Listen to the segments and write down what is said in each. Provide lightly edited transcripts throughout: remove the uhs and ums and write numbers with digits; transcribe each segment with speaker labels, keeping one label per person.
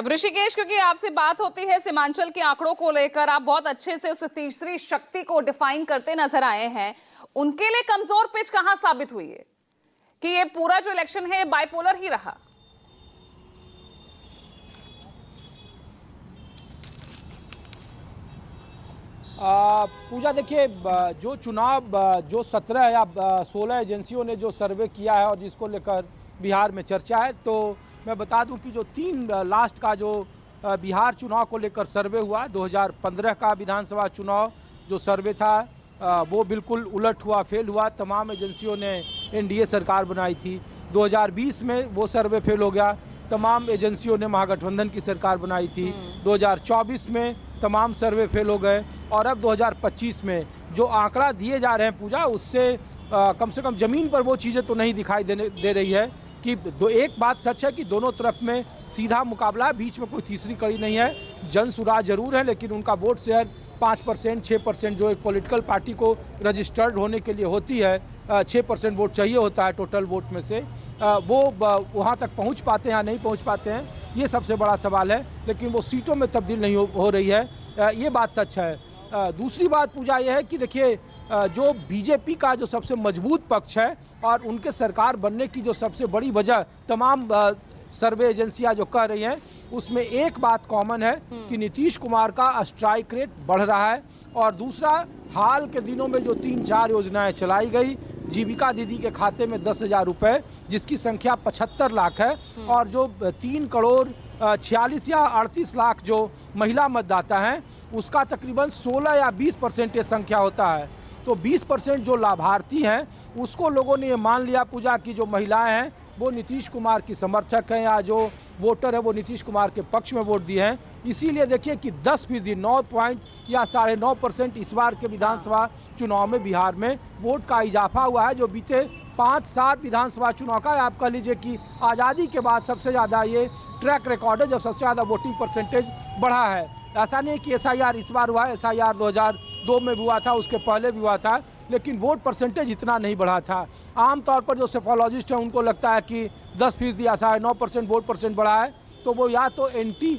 Speaker 1: अब ऋषिकेश, क्योंकि आपसे बात होती है सीमांचल के आंकड़ों को लेकर, आप बहुत अच्छे से उस तीसरी शक्ति को डिफाइन करते नजर आए हैं। उनके लिए कमजोर पिच कहां साबित हुई है कि ये पूरा जो इलेक्शन है बाइपोलर ही रहा?
Speaker 2: पूजा देखिए, जो चुनाव जो 17 या 16 एजेंसियों ने जो सर्वे किया है और जिसको लेकर बिहार में चर्चा है, तो मैं बता दूं कि जो 3 लास्ट का जो बिहार चुनाव को लेकर सर्वे हुआ, 2015 का विधानसभा चुनाव जो सर्वे था वो बिल्कुल उलट हुआ, फेल हुआ। तमाम एजेंसियों ने एनडीए सरकार बनाई थी। 2020 में वो सर्वे फेल हो गया, तमाम एजेंसियों ने महागठबंधन की सरकार बनाई थी। 2024 में तमाम सर्वे फेल हो गए और अब 2025 में जो आंकड़ा दिए जा रहे हैं पूजा, उससे कम से कम ज़मीन पर वो चीज़ें तो नहीं दिखाई दे रही है कि एक बात सच है कि दोनों तरफ में सीधा मुकाबला है, बीच में कोई तीसरी कड़ी नहीं है। जन सुराज जरूर है, लेकिन उनका वोट शेयर 5%, 6% जो एक पॉलिटिकल पार्टी को रजिस्टर्ड होने के लिए होती है, 6% वोट चाहिए होता है टोटल वोट में से, वो वहाँ तक पहुँच पाते हैं या नहीं पहुँच पाते हैं, ये सबसे बड़ा सवाल है। लेकिन वो सीटों में तब्दील नहीं हो रही है, ये बात सच है। दूसरी बात पूजा ये है कि देखिए, जो बीजेपी का जो सबसे मजबूत पक्ष है और उनके सरकार बनने की जो सबसे बड़ी वजह तमाम सर्वे एजेंसियां जो कह रही हैं, उसमें एक बात कॉमन है कि नीतीश कुमार का स्ट्राइक रेट बढ़ रहा है। और दूसरा, हाल के दिनों में जो 3-4 योजनाएं चलाई गई, जीविका दीदी के खाते में 10,000 रुपये, जिसकी संख्या 75 लाख है, और जो 3 करोड़ 46 या 38 लाख जो महिला मतदाता हैं, उसका तकरीबन 16 या 20% ये संख्या होता है। तो 20% जो लाभार्थी हैं, उसको लोगों ने ये मान लिया पूजा की जो महिलाएं हैं वो नीतीश कुमार की समर्थक हैं, या जो वोटर है वो नीतीश कुमार के पक्ष में वोट दिए हैं। इसीलिए देखिए कि 10% 9 पॉइंट या 9.5% इस बार के विधानसभा चुनाव में बिहार में वोट का इजाफा हुआ है, जो बीते 5-7 विधानसभा चुनाव का आप कह लीजिए कि आज़ादी के बाद सबसे ज़्यादा ये ट्रैक रिकॉर्ड है जब सबसे ज़्यादा वोटिंग परसेंटेज बढ़ा है। ऐसा नहीं है कि SIR इस बार हुआ है, SIR 2002 में भी हुआ था, उसके पहले भी हुआ था, लेकिन वोट परसेंटेज इतना नहीं बढ़ा था। आमतौर पर जो सेफोलॉजिस्ट हैं उनको लगता है कि 10% या 9.5% वोट परसेंट बढ़ा है, तो वो या तो एंटी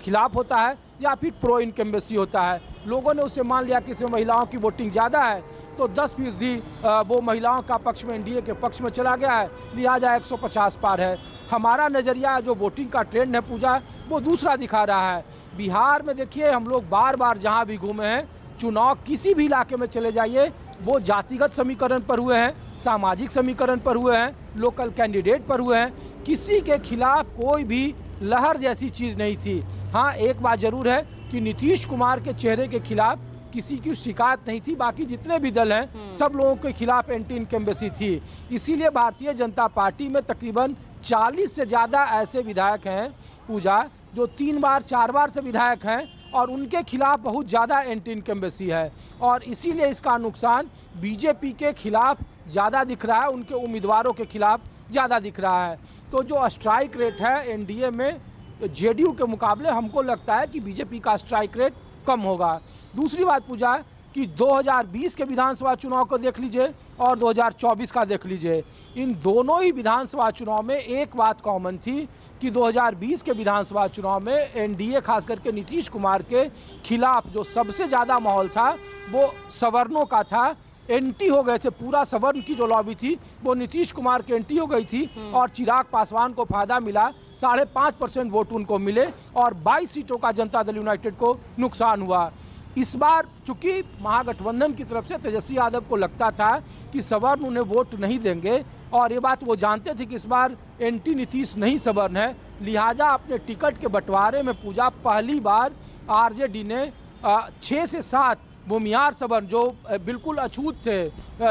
Speaker 2: खिलाफ होता है या फिर प्रो इनकम्बेंसी होता है। लोगों ने उसे मान लिया कि इसमें महिलाओं की वोटिंग ज़्यादा है, तो 10% वो महिलाओं का पक्ष में, एनडीए के पक्ष में चला गया है, लिहाजा 150 पार है। हमारा नज़रिया जो वोटिंग का ट्रेंड है पूजा, वो दूसरा दिखा रहा है। बिहार में देखिए, हम लोग बार बार जहाँ भी घूमे हैं, चुनाव किसी भी इलाके में चले जाइए, वो जातिगत समीकरण पर हुए हैं, सामाजिक समीकरण पर हुए हैं, लोकल कैंडिडेट पर हुए हैं, किसी के खिलाफ कोई भी लहर जैसी चीज़ नहीं थी। हाँ, एक बात जरूर है कि नीतीश कुमार के चेहरे के खिलाफ किसी की शिकायत नहीं थी, बाकी जितने भी दल हैं सब लोगों के खिलाफ एंटी इनकम्बेंसी थी। इसीलिए भारतीय जनता पार्टी में तकरीबन 40 से ज़्यादा ऐसे विधायक हैं पूजा जो 3 बार 4 बार से विधायक हैं, और उनके खिलाफ बहुत ज़्यादा एंटी इनकम्बेंसी है, और इसीलिए इसका नुकसान बीजेपी के खिलाफ ज़्यादा दिख रहा है, उनके उम्मीदवारों के खिलाफ ज़्यादा दिख रहा है। तो जो स्ट्राइक रेट है एनडीए में जेडीयू के मुकाबले, हमको लगता है कि बीजेपी का स्ट्राइक रेट कम होगा। दूसरी बात पूजा कि 2020 के विधानसभा चुनाव को देख लीजिए और 2024 का देख लीजिए, इन दोनों ही विधानसभा चुनाव में एक बात कॉमन थी कि 2020 के विधानसभा चुनाव में एनडीए खास करके नीतीश कुमार के खिलाफ जो सबसे ज़्यादा माहौल था वो सवर्णों का था। एंटी हो गए थे, पूरा सवर्ण की जो लॉबी थी वो नीतीश कुमार के एंटी हो गई थी, और चिराग पासवान को फायदा मिला, 5.5% वोट उनको मिले, और 22 सीटों का जनता दल यूनाइटेड को नुकसान हुआ। इस बार चूंकि महागठबंधन की तरफ से तेजस्वी यादव को लगता था कि सवर्ण उन्हें वोट नहीं देंगे, और ये बात वो जानते थे कि इस बार एंटी नीतीश नहीं सवर्ण है, लिहाजा अपने टिकट के बंटवारे में पूजा पहली बार आरजेडी ने 6 से 7 भूमिहार सवर्ण जो बिल्कुल अछूत थे,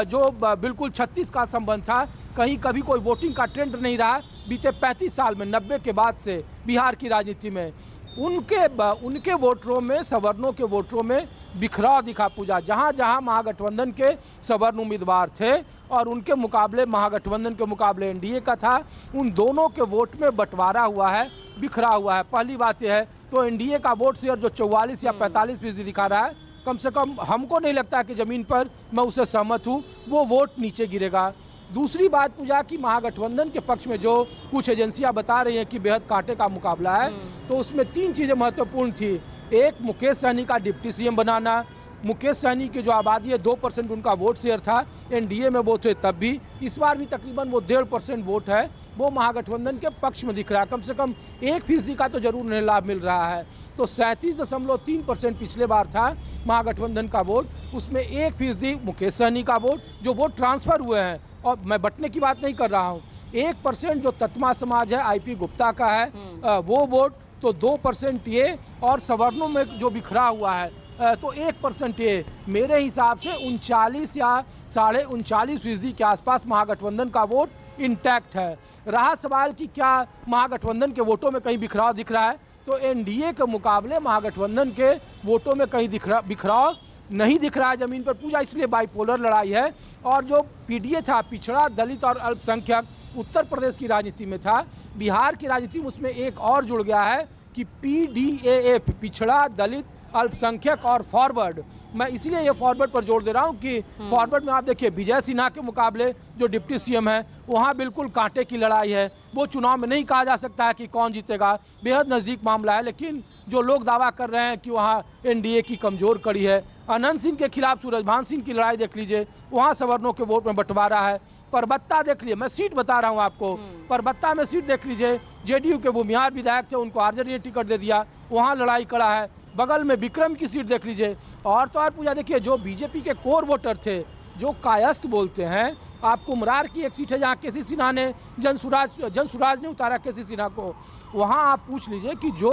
Speaker 2: जो बिल्कुल 36 का संबंध था, कहीं कभी कोई वोटिंग का ट्रेंड नहीं रहा बीते 35 साल में, 90 के बाद से बिहार की राजनीति में, उनके वोटरों में, सवर्णों के वोटरों में बिखराव दिखा पूजा। जहां जहां महागठबंधन के सवर्ण उम्मीदवार थे और उनके मुकाबले महागठबंधन के मुकाबले एनडीए का था, उन दोनों के वोट में बंटवारा हुआ है, बिखरा हुआ है। पहली बात यह है, तो एनडीए का वोट शेयर जो 44 या 45% दिखा रहा है, कम से कम हमको नहीं लगता कि ज़मीन पर मैं उससे सहमत हूँ, वो वोट नीचे गिरेगा। दूसरी बात पूजा की महागठबंधन के पक्ष में जो कुछ एजेंसियां बता रही हैं कि बेहद कांटे का मुकाबला है, तो उसमें 3 चीज़ें महत्वपूर्ण थी। एक, मुकेश सहनी का डिप्टी सीएम बनाना। मुकेश सहनी की जो आबादी है 2% उनका वोट शेयर था, एनडीए में वो थे तब भी, इस बार भी तकरीबन वो 1.5% वोट है, वो महागठबंधन के पक्ष में दिख रहा है। कम से कम 1% का तो जरूर उन्हें लाभ मिल रहा है। तो 37.3% पिछले बार था महागठबंधन का वोट, उसमें 1% मुकेश सहनी का वोट, जो वोट ट्रांसफर हुए हैं, और मैं बंटने की बात नहीं कर रहा हूँ। 1% जो तत्मा समाज है, आईपी गुप्ता का है, वो वोट, तो 2% ये, और सवर्णों में जो बिखरा हुआ है तो 1% ये। मेरे हिसाब से 39 या 39.5% के आसपास महागठबंधन का वोट इंटैक्ट है। रहा सवाल कि क्या महागठबंधन के वोटों में कहीं बिखराव दिख रहा है, तो एनडीए के मुकाबले महागठबंधन के वोटों में कहीं बिखराव नहीं दिख रहा है जमीन पर पूजा। इसलिए बाइपोलर लड़ाई है। और जो पीडीए था, पिछड़ा दलित और अल्पसंख्यक, उत्तर प्रदेश की राजनीति में था, बिहार की राजनीति में उसमें एक और जुड़ गया है कि पीडीएएफ, पिछड़ा दलित अल्पसंख्यक और फॉरवर्ड। मैं इसीलिए ये फॉरवर्ड पर जोर दे रहा हूँ कि फॉरवर्ड में आप देखिए विजय सिन्हा के मुकाबले जो डिप्टी सीएम है, वहाँ बिल्कुल कांटे की लड़ाई है। वो चुनाव में नहीं कहा जा सकता है कि कौन जीतेगा, बेहद नज़दीक मामला है, लेकिन जो लोग दावा कर रहे हैं कि वहाँ एनडीए की कमज़ोर कड़ी है। अनंत सिंह के खिलाफ सूरजभान सिंह की लड़ाई देख लीजिए, वहाँ सवर्णों के वोट में बंटवारा है। परबत्ता देख लीजिए, मैं सीट बता रहा हूँ आपको, परबत्ता में सीट देख लीजिए, जेडीयू के भूमिहार विधायक थे, उनको आरजेडी ने टिकट दे दिया, वहाँ लड़ाई कड़ा है। बगल में विक्रम की सीट देख लीजिए। और तो और पूजा देखिए, जो बीजेपी के कोर वोटर थे, जो कायस्थ बोलते हैं, आप कुमरार की एक सीट है जहाँ केसी सिन्हा ने जनसुराज ने उतारा केसी सिन्हा को, वहाँ आप पूछ लीजिए कि जो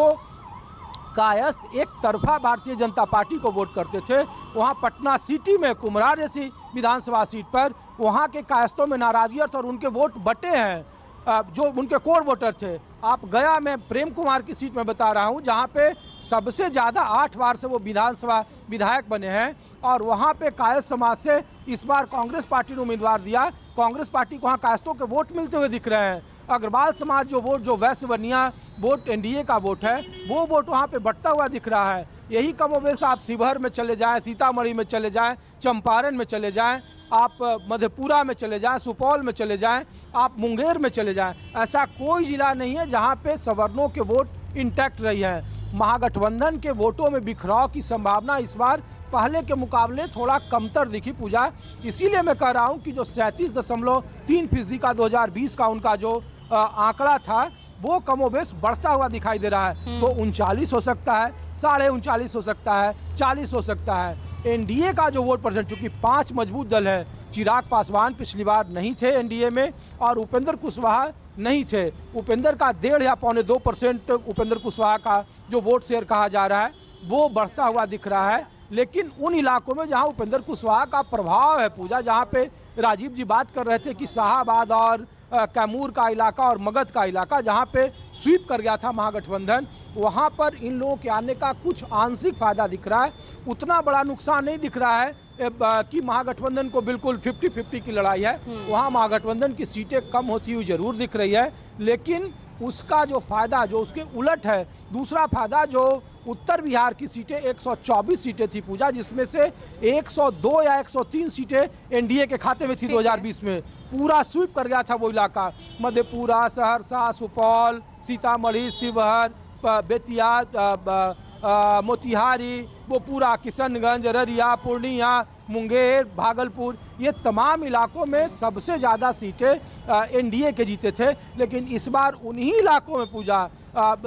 Speaker 2: कायस्थ एक तरफा भारतीय जनता पार्टी को वोट करते थे, वहाँ पटना सिटी में कुमरार जैसी विधानसभा सीट पर वहाँ के कायस्थों में नाराजगी और उनके वोट बटे हैं, जो उनके कोर वोटर थे। आप गया में प्रेम कुमार की सीट में बता रहा हूँ, जहाँ पे सबसे ज़्यादा 8 बार से वो विधानसभा विधायक बने हैं, और वहाँ पे कायस्थ समाज से इस बार कांग्रेस पार्टी ने उम्मीदवार दिया। कांग्रेस पार्टी को वहाँ कायस्थों के वोट मिलते हुए दिख रहे हैं। अग्रवाल समाज जो वोट, जो वैश्य बनिया वोट एनडीए का वोट है, वो वोट वहाँ पे बढ़ता हुआ दिख रहा है। यही कमोबेश आप शिवहर में चले जाएं, सीतामढ़ी में चले जाएं, चंपारण में चले जाएं, आप मधेपुरा में चले जाएं, सुपौल में चले जाएं, आप मुंगेर में चले जाएं, ऐसा कोई जिला नहीं है जहां पे सवर्णों के वोट इंटैक्ट रही है। महागठबंधन के वोटों में बिखराव की संभावना इस बार पहले के मुकाबले थोड़ा कमतर दिखी पूजा। इसीलिए मैं कह रहा हूं कि जो 37.3% का 2020 का उनका जो आंकड़ा था, वो कमोबेश बढ़ता हुआ दिखाई दे रहा है। तो 39 हो सकता है, 39.5 हो सकता है, 40 हो सकता है। एनडीए का जो वोट परसेंट, चूंकि 5 मजबूत दल है, चिराग पासवान पिछली बार नहीं थे एनडीए में, और उपेंद्र कुशवाहा नहीं थे। उपेंद्र का 1.5 या 1.25% उपेंद्र कुशवाहा का जो वोट शेयर कहा जा रहा है, वो बढ़ता हुआ दिख रहा है। लेकिन उन इलाकों में जहां उपेंद्र कुशवाहा का प्रभाव है पूजा, जहां पे राजीव जी बात कर रहे थे कि शाहाबाद और कैमूर का इलाका और मगध का इलाका जहां पे स्वीप कर गया था महागठबंधन, वहां पर इन लोगों के आने का कुछ आंशिक फायदा दिख रहा है। उतना बड़ा नुकसान नहीं दिख रहा है कि महागठबंधन को बिल्कुल 50-50 की लड़ाई है। वहां महागठबंधन की सीटें कम होती हुई जरूर दिख रही है, लेकिन उसका जो फायदा जो उसके उलट है, दूसरा फायदा जो उत्तर बिहार की सीटें 124 सीटें थी पूजा, जिसमें से 102 या 103 सीटें एनडीए के खाते में थी 2020 में। पूरा स्वीप कर गया था वो इलाका, मधेपुरा, सहरसा, सुपौल, सीतामढ़ी, शिवहर, बेतिया, मोतिहारी, वो पूरा किशनगंज, अररिया, पूर्णिया, मुंगेर, भागलपुर, ये तमाम इलाकों में सबसे ज़्यादा सीटें एनडीए के जीते थे। लेकिन इस बार उन्हीं इलाकों में पूजा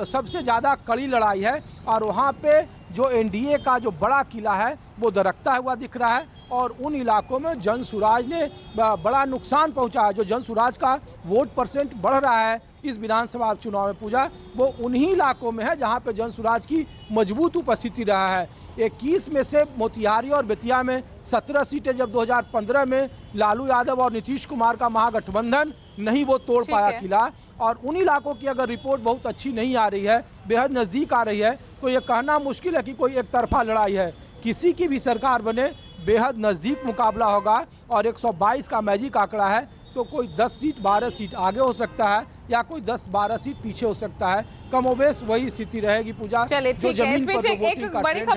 Speaker 2: सबसे ज़्यादा कड़ी लड़ाई है, और वहाँ पे जो एनडीए का जो बड़ा किला है वो दरकता हुआ दिख रहा है। और उन इलाकों में जनसुराज ने बड़ा नुकसान पहुंचा है। जो जनसुराज का वोट परसेंट बढ़ रहा है इस विधानसभा चुनाव में पूजा, वो उन्हीं इलाकों में है जहां पे जनसुराज की मजबूत उपस्थिति रहा है। 21 में से मोतिहारी और बेतिया में 17 सीटें जब 2015 में लालू यादव और नीतीश कुमार का महागठबंधन नहीं वो तोड़ पाया किला, और उन इलाकों की अगर रिपोर्ट बहुत अच्छी नहीं आ रही है, बेहद नज़दीक आ रही है, तो ये कहना मुश्किल है कि कोई एक तरफा लड़ाई है। किसी की भी सरकार बने, बेहद नज़दीक मुकाबला होगा, और 122 का मैजिक आंकड़ा है, तो कोई 10 सीट 12 सीट आगे हो सकता है, या कोई 10-12 सीट पीछे हो सकता है। कमोबेश वही स्थिति रहेगी पूजा।
Speaker 1: चलिए ठीक है, इसमें एक बड़ी